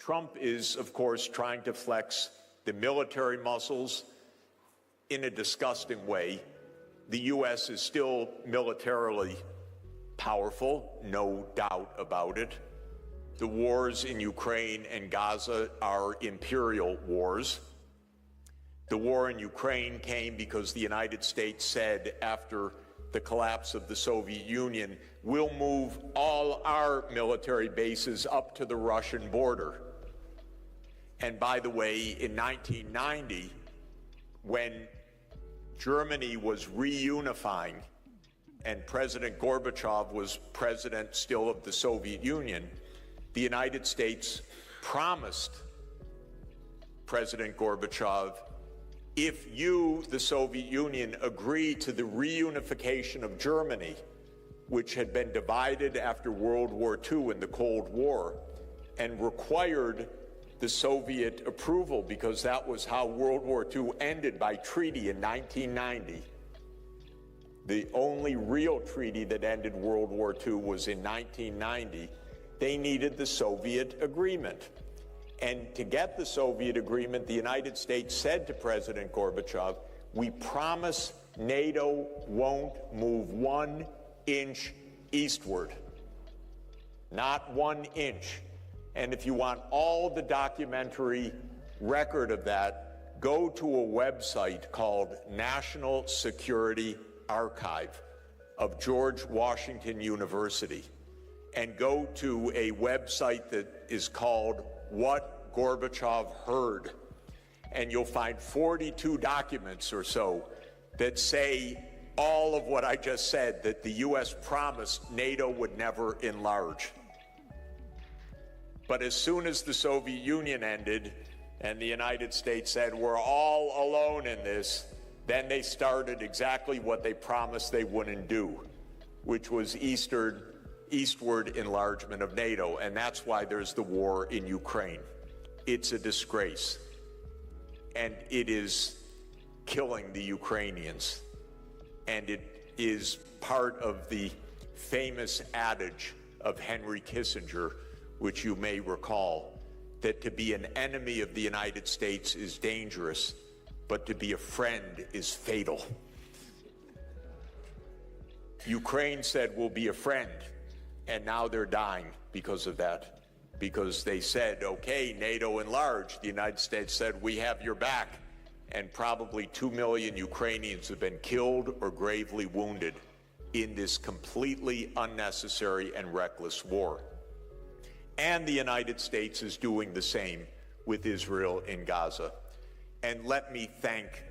Trump is, of course, trying to flex the military muscles in a disgusting way. The U.S. is still militarily powerful, no doubt about it. The wars in Ukraine and Gaza are imperial wars. The war in Ukraine came because the United States said after the collapse of the Soviet Union, we'll move all our military bases up to the Russian border. And by the way, in 1990, when Germany was reunifying and President Gorbachev was president still of the Soviet Union, the United States promised President Gorbachev, if you, the Soviet Union, agree to the reunification of Germany, which had been divided after World War II in the Cold War, and required the Soviet approval because that was how World War II ended by treaty in 1990. The only real treaty that ended World War II was in 1990. They needed the Soviet agreement. And to get the Soviet agreement, the United States said to President Gorbachev, we promise NATO won't move 1 inch eastward. Not 1 inch. And if you want all the documentary record of that, go to a website called National Security Archive of George Washington University, and go to a website that is called What Gorbachev Heard, and you'll find 42 documents or so that say all of what I just said, that the U.S. promised NATO would never enlarge. But as soon as the Soviet Union ended and the United States said, we're all alone in this, then they started exactly what they promised they wouldn't do, which was eastward enlargement of NATO. And that's why there's the war in Ukraine. It's a disgrace. And it is killing the Ukrainians. And it is part of the famous adage of Henry Kissinger, which you may recall, that to be an enemy of the United States is dangerous, but to be a friend is fatal. Ukraine said, we'll be a friend, and now they're dying because of that. Because they said, okay, NATO enlarged. The United States said, we have your back. And probably 2 million Ukrainians have been killed or gravely wounded in this completely unnecessary and reckless war. And the United States is doing the same with Israel in Gaza. And let me thank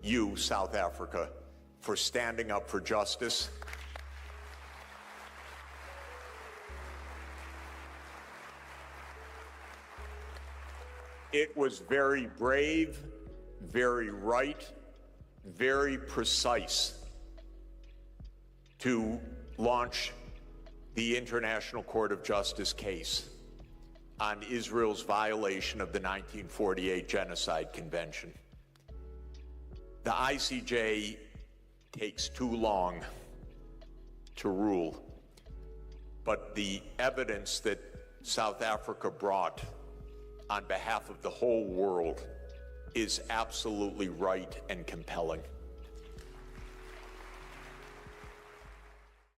you, South Africa, for standing up for justice. It was very brave, very right, very precise to launch the International Court of Justice case on Israel's violation of the 1948 Genocide Convention. The ICJ takes too long to rule, but the evidence that South Africa brought on behalf of the whole world is absolutely right and compelling.